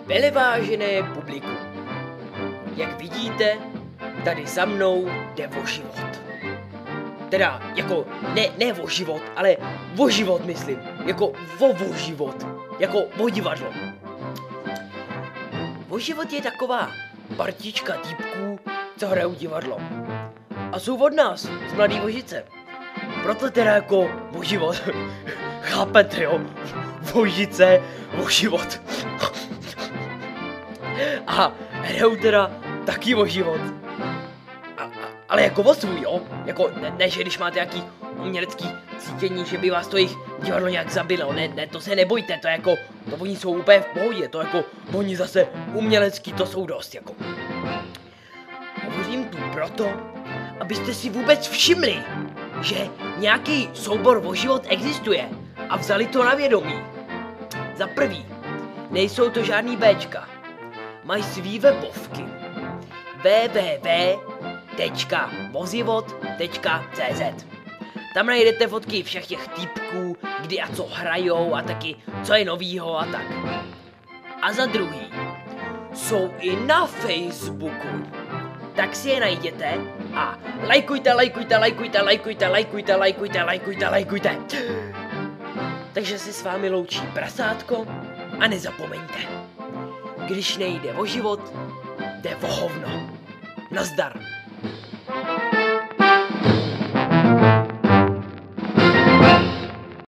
Velevážené publikum, jak vidíte, tady za mnou jde o život. Teda, jako, ne o život, ale o život myslím. Jako o život. Jako o divadlo. O život je taková partička týpků, co hrajou divadlo. A jsou od nás, z Mladý Vožice. Proto teda jako o život. Chápete, jo? Vožice, o život. A hrajou teda taky o život. Ale jako o svůj, jo? Jako ne, že když máte nějaký umělecký cítění, že by vás to jejich divadlo nějak zabilo. Ne, to se nebojte, to jako, to oni jsou úplně v pohodě, to jako, oni zase umělecký, to jsou dost, jako. Hovořím tu proto, abyste si vůbec všimli, že nějaký soubor o život existuje a vzali to na vědomí. Za prvý, nejsou to žádný Bčka, mají svý webovky www.vozivod.cz. Tam najdete fotky všech těch týpků, kdy a co hrajou a taky co je novýho a tak. A za druhý, jsou i na Facebooku. Tak si je najděte a lajkujte. Takže se s vámi loučí Prasátko a nezapomeňte, když nejde o život, jde o hovno. Nazdar.